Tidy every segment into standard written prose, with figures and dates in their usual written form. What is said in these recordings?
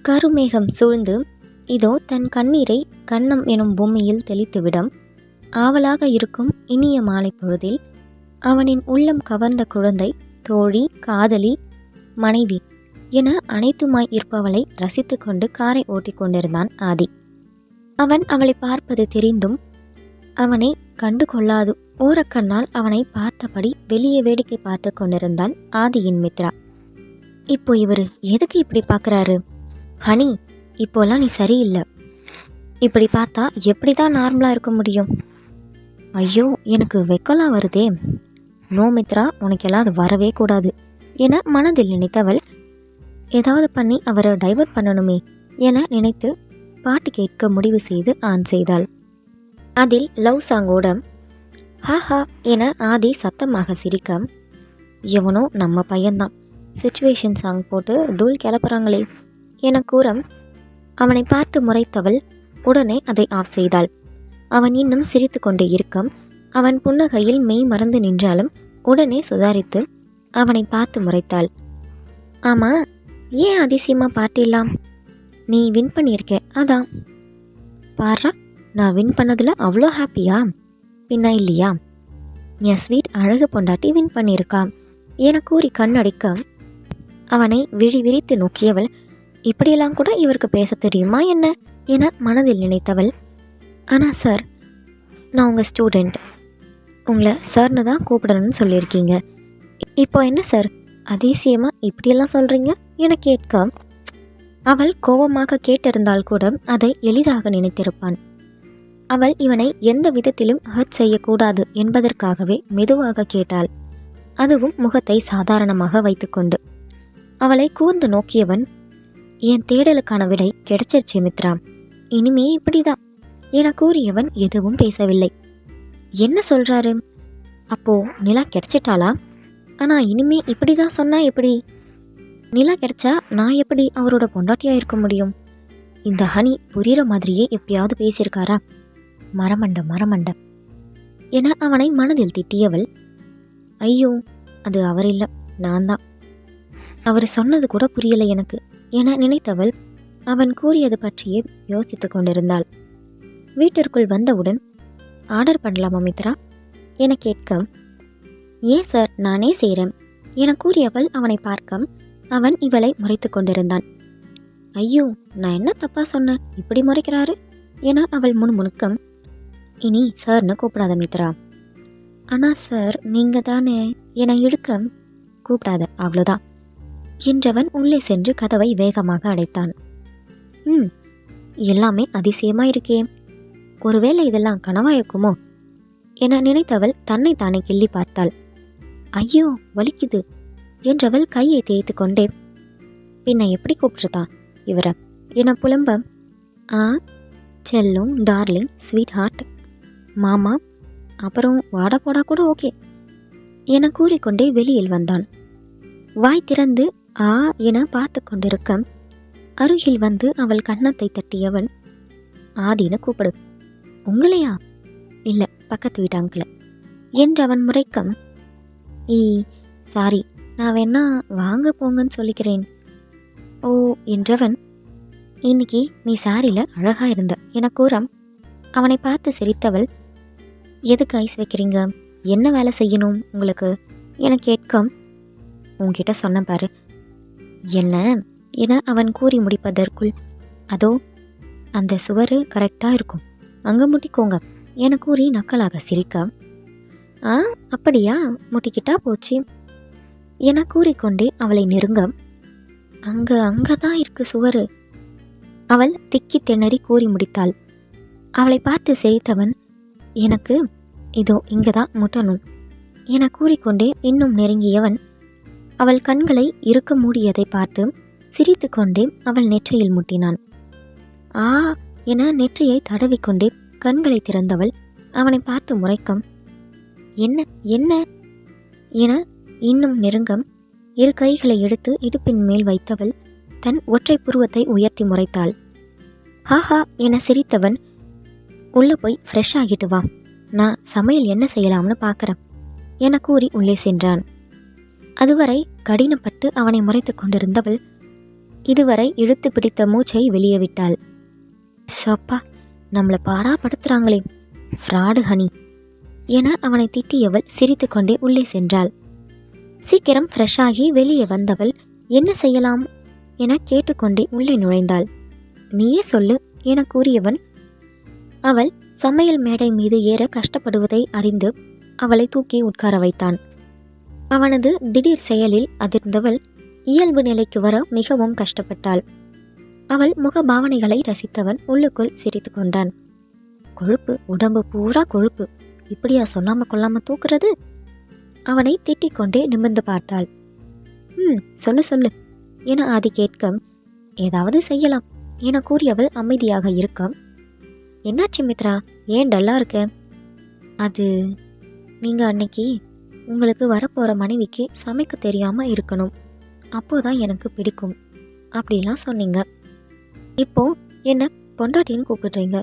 கருமேகம் சூழ்ந்து இதோ தன் கண்ணீரை கன்னம் எனும் பூமியில் தெளித்துவிடும் ஆவலாக இருக்கும் இனிய மாலை பொழுதில் அவனின் உள்ளம் கவர்ந்த குழந்தை, தோழி, காதலி, மனைவி என அனைத்துமாய் இருப்பவளை ரசித்து கொண்டு காரை ஓட்டி கொண்டிருந்தான் ஆதி. அவன் அவளை பார்ப்பது தெரிந்தும் அவனை கண்டு கொள்ளாது ஓரக்கண்ணால் அவனை பார்த்தபடி வெளியே வேடிக்கை பார்த்து கொண்டிருந்தாள் ஆதியின் மித்ரா. இப்போ இவரு எதுக்கு இப்படி பார்க்குறாரு? ஹனி, இப்போலாம் நீ சரியில்லை. இப்படி பார்த்தா எப்படி தான் நார்மலாக இருக்க முடியும்? ஐயோ, எனக்கு வெக்கலாம் வருதே. நோ மித்ரா, உனக்கெல்லாம் அது வரவே கூடாது என மனதில் நினைத்தவள் ஏதாவது பண்ணி அவரை டைவர்ட் பண்ணணுமே என நினைத்து பாட்டு கேட்க முடிவு செய்து ஆன் செய்தாள். அதில் லவ் சாங்கோட ஹாஹா என ஆதி சத்தமாக சிரிக்க, எவனோ நம்ம பையன்தான் சிச்சுவேஷன் சாங் போட்டு தூள் கிளப்புறாங்களே என கூற அவனை பார்த்து முறைத்தவள் உடனே அதை ஆஃப் செய்தாள். அவன் இன்னும் சிரித்து கொண்டே இருக்க அவன் புன்னகையில் மெய் மறந்து நின்றாலும் உடனே சுதாரித்து அவனை பார்த்து முறைத்தாள். ஆமா, ஏன் அதிசயமா பாட்டிடலாம்? நீ வின் பண்ணியிருக்க, அதான். பாரா, நான் வின் பண்ணதில் அவ்வளோ ஹாப்பியா? பின்னா இல்லையா? என் ஸ்வீட் அழகு பொண்டாட்டி வின் பண்ணியிருக்கா என கூறி கண்ணடிக்க அவனை விழி விரித்து நோக்கியவள், இப்படியெல்லாம் கூட இவருக்கு பேச தெரியுமா என்ன என மனதில் நினைத்தவள், ஆனால் சார், நான் உங்கள் ஸ்டூடெண்ட், உங்களை சார்னு தான் கூப்பிடணும்னு சொல்லியிருக்கீங்க. இப்போ என்ன சார் அதிசயமாக இப்படியெல்லாம் சொல்கிறீங்க என கேட்க அவள் கோபமாக கேட்டிருந்தால் கூட அதை எளிதாக நினைத்திருப்பான். அவள் இவனை எந்த விதத்திலும் ஹர்ட் செய்யக்கூடாது என்பதற்காகவே மெதுவாக கேட்டாள், அதுவும் முகத்தை சாதாரணமாக வைத்துக்கொண்டு. அவளை கூர்ந்து நோக்கியவன், என் தேடலுக்கான விடை கிடைச்சிருச்சு மித்ரா, இனிமே இப்படிதான் என கூறியவன் எதுவும் பேசவில்லை. என்ன சொல்றாரு? அப்போ நிலா கிடைச்சிட்டாளா? ஆனால் இனிமே இப்படி தான் சொன்னா எப்படி? நிலா கிடைச்சா நான் எப்படி அவரோட பொண்டாட்டியா இருக்க முடியும்? இந்த ஹனி புரிகிற மாதிரியே எப்பயாவது பேசியிருக்காரா? மரமண்ட என அவனை மனதில் திட்டியவள், ஐயோ, அது அவர் இல்லை, நான் தான். அவர் சொன்னது கூட புரியலை எனக்கு என நினைத்தவள் அவன் கூறியது பற்றியே யோசித்து கொண்டிருந்தாள். வீட்டிற்குள் வந்தவுடன் ஆர்டர் பண்ணலாமா மித்ரா என கேட்க, ஏன் சார், நானே செய்கிறேன் என கூறியவள் அவனை பார்க்க அவன் இவளை முறைத்து கொண்டிருந்தான். ஐயோ, நான் என்ன தப்பா சொன்னேன், இப்படி முறைக்கிறாரு என அவள் முணுமுணுக்கம், இனி சார்னு கூப்பிடாத மித்ரா. ஆனால் சார், நீங்கள் தானே என இழுக்க, கூப்பிடாத அவ்வளோதான் என்றவன் உள்ளே சென்று கதவை வேகமாக அடைத்தான். எல்லாமே அதிசயமா இருக்கே, ஒருவேளை இதெல்லாம் கனவா இருக்குமோ என நினைத்தவள் தன்னை தானே கிள்ளி பார்த்தாள். ஐயோ, வலிக்குது என்றவள் கையை தேய்த்து கொண்டே, பின்ன எப்படி கூப்பிட்டுதான் இவரை என புலம்ப, செல்லும், டார்லிங், ஸ்வீட் ஹார்ட், மாமா, அப்புறம் வாடா போடா கூட ஓகே என கூறிக்கொண்டே வெளியில் வந்தான். வாய் திறந்து ஆ என பார்த்து கொண்டிருக்க அருகில் வந்து அவள் கன்னத்தை தட்டியவன், ஆதின்னு கூப்பிடு. உங்களையா? இல்லை, பக்கத்து வீட்டு அங்கிள என்றவன் முறைக்கம், சாரி, நான் வேணா வாங்க போங்கன்னு சொல்லிக்கிறேன். ஓ என்றவன், இன்னைக்கு நீ சாரியில் அழகா இருந்த என கூற அவனை பார்த்து சிரித்தவள், எதுக்கு ஐஸ் வைக்கிறீங்க, என்ன வேலை செய்யணும் உங்களுக்கு என கேட்க, உன்கிட்ட சொன்ன பாரு என்ன என அவன் கூறி முடிப்பதற்குள், அதோ அந்த சுவர் கரெக்டாக இருக்கும், அங்கே முட்டிக்கோங்க என கூறி நக்கலாக சிரிக்க, அப்படியா, முட்டிக்கிட்டா போச்சு என கூறிக்கொண்டே அவளை நெருங்க, அங்கதான் இருக்கு சுவர். அவள் திக்கி திணறி கூறி முடித்தாள். அவளை பார்த்து சிரித்தவன், எனக்கு இதோ இங்கதான் முட்டணும் என கூறிக்கொண்டே இன்னும் நெருங்கியவன் அவள் கண்களை இறுக்க மூடியதை பார்த்து சிரித்து கொண்டே அவள் நெற்றியில் முட்டினான். என நெற்றியை தடவிக்கொண்டே கண்களை திறந்தவள் அவனை பார்த்து முறைக்கம், என்ன என்ன என இன்னும் நெருங்கம் இரு கைகளை எடுத்து இடுப்பின் மேல் வைத்தவள் தன் ஒற்றை புருவத்தை உயர்த்தி முறைத்தாள். ஹாஹா என சிரித்தவன், உள்ள போய் ஃப்ரெஷ் ஆகிட்டு வா, நான் சமையல் என்ன செய்யலாம்னு பார்க்குறேன் என கூறி உள்ளே சென்றான். அதுவரை கடினப்பட்டு அவனை முறைத்து கொண்டிருந்தவள் இதுவரை இழுத்து பிடித்த மூச்சை வெளியே விட்டாள். ஷப்பா, நம்மளை பாடாப்படுத்துறாங்களே, ஃப்ராடு ஹனி என அவனை திட்டியவள் சிரித்துக்கொண்டே உள்ளே சென்றாள். சீக்கிரம் ஃப்ரெஷ்ஷாகி வெளியே வந்தவள் என்ன செய்யலாம் என கேட்டுக்கொண்டே உள்ளே நுழைந்தாள். நீயே சொல்லு என கூறியவன் அவள் சமையல் மேடை மீது ஏற கஷ்டப்படுவதை அறிந்து அவளை தூக்கி உட்கார வைத்தான். அவனது திடீர் செயலில் அதிர்ந்தவள் இயல்பு நிலைக்கு வர மிகவும் கஷ்டப்பட்டாள். அவள் முக பாவனைகளை ரசித்தவன் உள்ளுக்குள் சிரித்து கொண்டான். கொழுப்பு, உடம்பு பூரா கொழுப்பு, இப்படியா சொல்லாம கொள்ளாம தூக்குறது? அவனை திட்டிக்கொண்டே நிமிர்ந்து பார்த்தாள். சொல்லு சொல்லு என ஆதி கேட்க, ஏதாவது செய்யலாம் என கூறியவள் அமைதியாக இருக்க, என்னாச்சு மித்ரா, ஏன் டல்லா இருக்க? அது நீங்க அன்னைக்கு உங்களுக்கு வரப்போற மனைவிக்கு சமைக்க தெரியாம இருக்கணும், அப்போதான் எனக்கு பிடிக்கும் அப்படிலாம் சொன்னீங்க. இப்போ என்ன பொண்டாட்டின்னு கூப்பிடுறீங்க,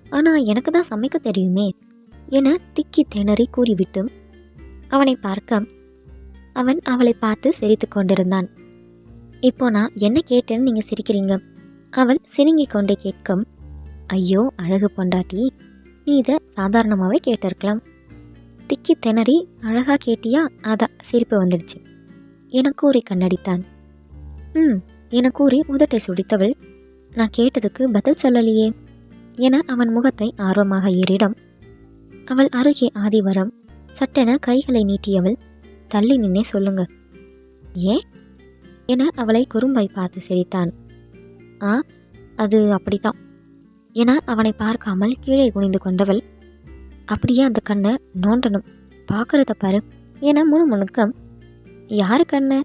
ஆனா எனக்கு தான் சமைக்க தெரியுமே என திக்கி திணறி கூறிவிட்டு அவனை பார்க்க அவன் அவளை பார்த்து சிரித்து கொண்டிருந்தான். இப்போ நான் என்ன கேட்டேன்னு நீங்க சிரிக்கிறீங்க? அவள் சினுங்கி கொண்டே கேட்கும். ஐயோ அழகு பொண்டாட்டி, நீ இதை சாதாரணமாகவே கேட்டிருக்கலாம். திக்கி திணறி அழகா கேட்டியா, அதான் சிரிப்பு வந்துடுச்சு என கூறி கண்ணடித்தான். என கூறி உதட்டை சுடித்தவள், நான் கேட்டதுக்கு பதில் சொல்லலையே என அவன் முகத்தை ஆர்வமாக ஏறிடம். அவள் அருகே ஆதிவரம் சட்டென கைகளை நீட்டியவள், தள்ளி நின்னே சொல்லுங்க. ஏன் என அவளை குறும்பாய் பார்த்து சிரித்தான். அது அப்படித்தான் என அவனை பார்க்காமல் கீழே குனிந்து கொண்டவள், அப்படியே அந்த கண்ணை நோண்டணும், பார்க்கறத பாரு என முணுமுணுக்கம். யாரு கண்ணை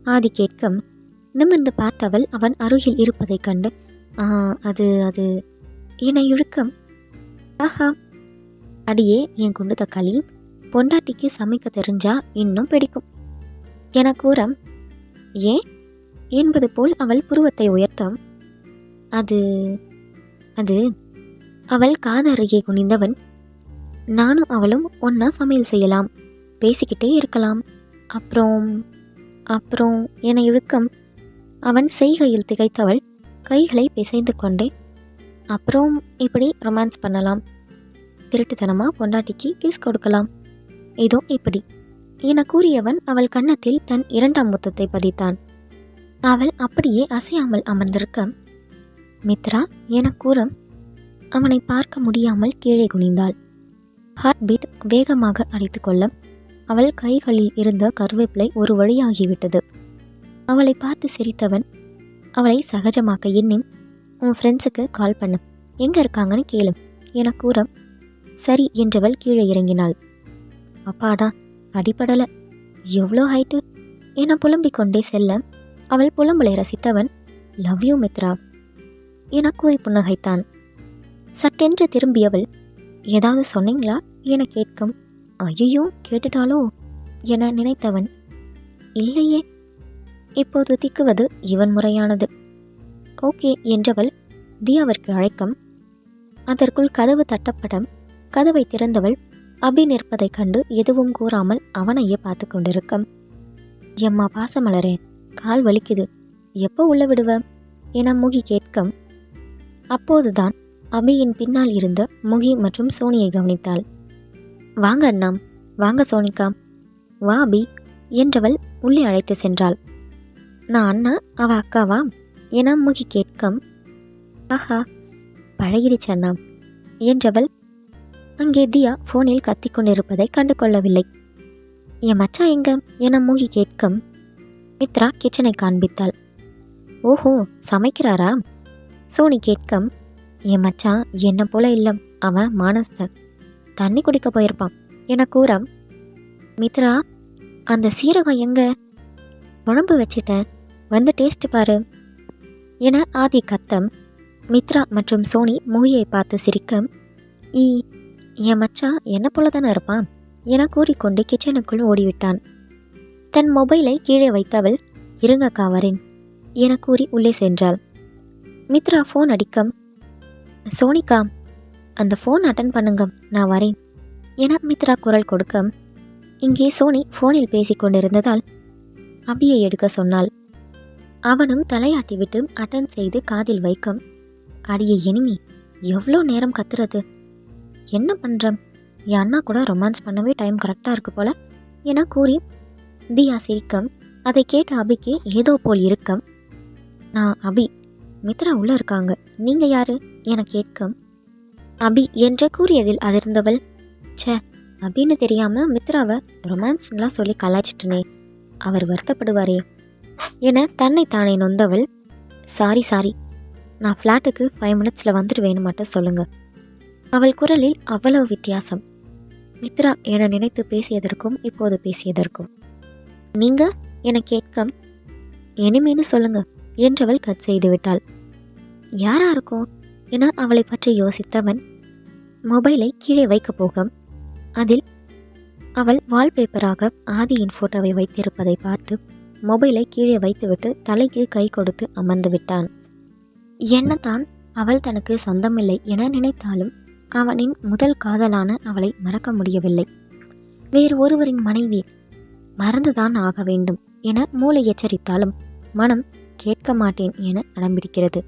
ஆதி கேட்கும். நிமிர்ந்து பார்த்தவள் அவன் அருகில் இருப்பதைக் கண்டு, அது அது என இழுக்கம். ஆஹா, அடியே என் குண்டு தக்காளி, பொண்டாட்டிக்கு சமைக்க தெரிஞ்சா இன்னும் பிடிக்கும் என கூற, ஏன் என்பது போல் அவள் புருவத்தை உயர்த்தம். அது அது அவள் காதருகே குனிந்தவன், நானும் அவளும் ஒன்னா சமையல் செய்யலாம், பேசிக்கிட்டே இருக்கலாம், அப்புறம் அப்புறம் என இழுக்கம். அவன் செய்கையில் திகைத்தவள் கைகளை பிசைந்து கொண்டே, அப்புறம் இப்படி ரொமான்ஸ் பண்ணலாம், திருட்டுத்தனமா பொண்டாட்டிக்கு கிஸ் கொடுக்கலாம், இதோ இப்படி என கூறியவன் அவள் கன்னத்தில் தன் இரண்டாம் முத்தத்தை பதித்தான். அவள் அப்படியே அசையாமல் அமர்ந்திருக்க, மித்ரா என கூற அவனை பார்க்க முடியாமல் கீழே குனிந்தாள். ஹார்ட் பீட் வேகமாக அடித்து கொள்ள அவள் கைகளில் இருந்த கருவேப்பிலை ஒரு வழியாகிவிட்டது. அவளை பார்த்து சிரித்தவன் அவளை சகஜமாக்க எண்ணி, உன் ஃப்ரெண்ட்ஸுக்கு கால் பண்ண, எங்கே இருக்காங்கன்னு கேளு என கூற சரி என்றவள் கீழே இறங்கினாள். அப்பாடா, அடிப்படலை, எவ்வளோ ஹைட்டு என புலம்பிக் கொண்டே செல்ல அவள் புலம்பலை ரசித்தவன், லவ் யூ மித்ரா என கூறி புன்னகைத்தான். சட்டென்று திரும்பியவள், ஏதாவது சொன்னீங்களா என கேட்கும். ஐயோ கேட்டுட்டாலோ என நினைத்தவன், இல்லையே, இப்போது திக்குவது இவன் முறையானது. ஓகே என்றவள் தியாவிற்கு அழைக்கும். அதற்குள் கதவு தட்டப்படம் கதவை திறந்தவள் அபி நிற்பதைக் கண்டு எதுவும் கூறாமல் அவனையே பார்த்து கொண்டிருக்கும். எம்மா பாசமலரே, கால் வலிக்குது, எப்போ உள்ள விடுவ என முகி கேட்கும். அப்போதுதான் அபியின் பின்னால் இருந்த முகி மற்றும் சோனியை கவனித்தாள். வாங்க அண்ணாம், வாங்க சோனிகா, வா அபி என்றவள் உள்ளே அழைத்து சென்றாள். நான் அண்ணா, அவ அக்காவா என முகி கேட்கும். ஆஹா, பழகிடுச்சு அண்ணாம் என்றவள் அங்கே தியா ஃபோனில் கத்திக்கொண்டிருப்பதை கண்டு கொள்ளவில்லை. என் மச்சா எங்க என மூகி கேட்கும். மித்ரா கிச்சனை காண்பித்தாள். ஓஹோ, சமைக்கிறாரா சோனி கேட்கும். என் மச்சான் என்ன போல இல்லம், அவன் மானஸ்தன், தண்ணி குடிக்க போயிருப்பான் என கூற, மித்ரா அந்த சீரகம் எங்க? குழம்பு வச்சிட்டேன், வந்து டேஸ்ட் பாரு என ஆதி கத்தம். மித்ரா மற்றும் சோனி மூகியை பார்த்து சிரிக்க, என் மச்சான் என்ன போல தானே இருப்பான் என கூறிக்கொண்டு கிச்சனுக்குள் ஓடிவிட்டான். தன் மொபைலை கீழே வைத்தவள், இருங்கக்கா வரேன் என கூறி உள்ளே சென்றாள். மித்ரா ஃபோன் அடிக்கம். சோனிகா, அந்த ஃபோன் அட்டன் பண்ணுங்க, நான் வரேன் என மித்ரா குரல் கொடுக்க, இங்கே சோனி ஃபோனில் பேசி கொண்டிருந்ததால் அபியை எடுக்க சொன்னாள். அவனும் தலையாட்டி விட்டு அட்டன் செய்து காதில் வைக்கும். அடியே எனிமி, எவ்வளோ நேரம் கத்துறது? என்ன பண்ணுறேன்? என் அண்ணா கூட ரொமான்ஸ் பண்ணவே டைம் கரெக்டாக இருக்கு போல என கூறி தியா சிரிக்கம். அதை கேட்ட அபிக்கு ஏதோ போல் இருக்கும். நான் அபி, மித்ரா உள்ள இருக்காங்க, நீங்க யாரு என கேட்கும். அபி என்று கூறியதில் அதிர்ந்தவள், ச்சே, அபின்னு தெரியாம மித்ராவை ரொமான்ஸ்லாம் சொல்லி கலாய்ச்சிட்டனே, அவர் வருத்தப்படுவாரே என தன்னை தானே நொந்தவள், சாரி, நான் ஃப்ளாட்டுக்கு 5 மினிட்ஸில் வந்துடுவேன்னு மட்டும் சொல்லுங்க. அவள் குரலில் அவ்வளவு வித்தியாசம். மித்ரா என நினைத்து பேசியதற்கும் இப்போது பேசியதற்கும். நீங்க என கேட்கும். எனிமேன்னு சொல்லுங்க என்றவள் கட் செய்து விட்டாள். யாரா இருக்கும் என அவளை பற்றி யோசித்தவன் மொபைலை கீழே வைக்க போகும். அதில் அவள் வால்பேப்பராக ஆதியின் போட்டோவை வைத்திருப்பதை பார்த்து மொபைலை கீழே வைத்துவிட்டு தலைக்கு கை கொடுத்து அமர்ந்து விட்டான். என்னதான் அவள் தனக்கு சொந்தமில்லை என நினைத்தாலும் அவனின் முதல் காதலான அவளை மறக்க முடியவில்லை. வேறு ஒருவரின் மனைவி, மறந்துதான் ஆக வேண்டும் என மூளை எச்சரித்தாலும் மனம் கேட்க மாட்டேன் என அடம்பிடிக்கிறது.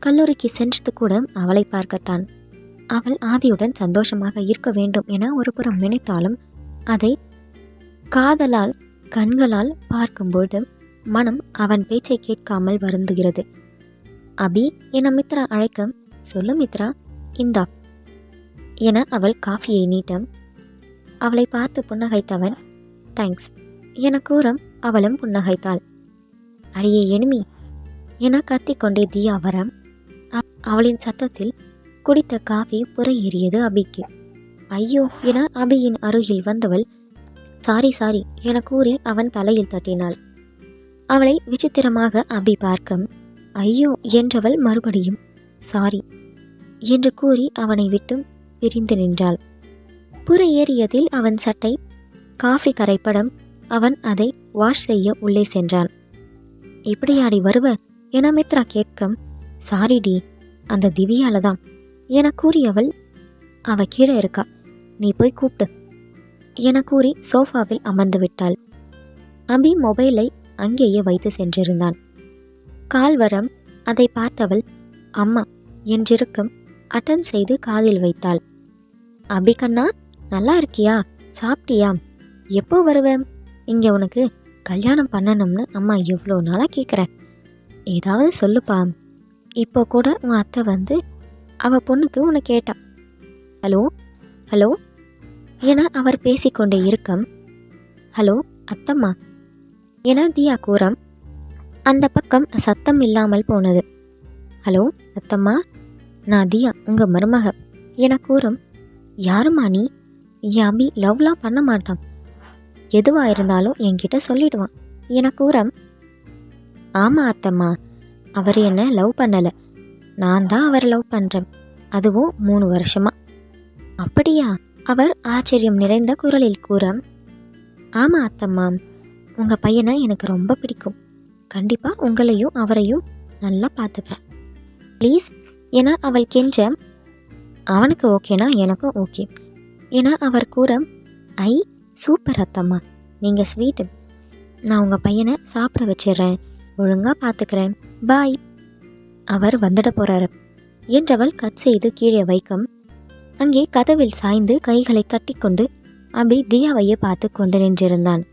கல்லூரிக்கு சென்றது கூட அவளை பார்க்கத்தான். அவள் ஆதியுடன் சந்தோஷமாக இருக்க வேண்டும் என ஒரு புறம் நினைத்தாலும் அதை காதலால் கண்களால் பார்க்கும்போது மனம் அவன் பேச்சை கேட்காமல் வருந்துகிறது. அபி என மித்ரா அழைக்க, சொல்லு மித்ரா, இந்தா என அவள் காஃபியை நீட்டம். அவளை பார்த்து புன்னகைத்தவன், தேங்க்ஸ் என கூறம் அவளும் புன்னகைத்தாள். அடியே எனிமி என கத்திக்கொண்டே தியா வர அவளின் சத்தத்தில் குடித்த காஃபி புறையேறியது அபிக்கு. ஐயோ என அபியின் அருகில் வந்தவள் சாரி என கூறி அவன் தலையில் தட்டினாள். அவளை விசித்திரமாக அபி பார்க்க ஐயோ என்றவள் மறுபடியும் சாரி என்று கூறி அவனை விட்டு பிரிந்து நின்றாள். புறையேறியதில் அவன் சட்டை காஃபி கரைப்படம். அவன் அதை வாஷ் செய்ய உள்ளே சென்றான். எப்படியாடி வருவ என மித்ரா கேட்கும். சாரிடி, அந்த திவ்யால தான் என கூறியவள், அவ கீழே இருக்கா, நீ போய் கூப்பிட்டு என கூறி சோஃபாவில் அமர்ந்து விட்டாள். அபி மொபைலை அங்கேயே வைத்து சென்றிருந்தான். கால் வரம். அதை பார்த்தவள் அம்மா என்றிருக்கும் அட்டன் செய்து காதில் வைத்தாள். அபி கண்ணா, நல்லா இருக்கியா? சாப்பிட்டியா? எப்போ வருவேன்? இங்கே உனக்கு கல்யாணம் பண்ணணும்னு அம்மா எவ்வளோ நாளாக கேட்குறேன், ஏதாவது சொல்லுப்பா. இப்போ கூட உன் அத்தை வந்து அவள் பொண்ணுக்கு உன்னை கேட்டா. ஹலோ என அவர் பேசிக்கொண்டே இருக்கம். ஹலோ அத்தம்மா என தியா கூறம். அந்த பக்கம் சத்தம் இல்லாமல் போனது. ஹலோ அத்தம்மா, நான் தியா, உங்கள் மருமக என கூறும். யாருமா நீ? என் அபி லவ்லாம் பண்ண மாட்டான், எதுவாக இருந்தாலும் என்கிட்ட சொல்லிடுவான் என கூறம். ஆமாம் அத்தம்மா, அவர் என்ன லவ் பண்ணலை, நான் தான் அவரை லவ் பண்ணுறேன், அதுவும் 3 வருஷமா. அப்படியா? அவர் ஆச்சரியம் நிறைந்த குரலில் கூறம். ஆமாம் அத்தம்மா, உங்கள் பையனை எனக்கு ரொம்ப பிடிக்கும், கண்டிப்பாக உங்களையும் அவரையும் நல்லா பார்த்துப்பேன் ப்ளீஸ் என அவள் கெஞ்ச. அவனுக்கு ஓகேனா எனக்கும் ஓகே என அவர் கூற. ஐ சூப்பர் அத்தம்மா, நீங்கள் ஸ்வீட்டு, நான் உங்கள் பையனை சாப்பிட வச்சிடுறேன், ஒழுங்காக பார்த்துக்கிறேன், பாய். அவர் வந்துட போகிறாரு என்றவள் கட் செய்து கீழே வைக்கும். அங்கே கதவில் சாய்ந்து கைகளை கட்டிக்கொண்டு அபி தியாவையே பார்த்து கொண்டு நின்றிருந்தான்.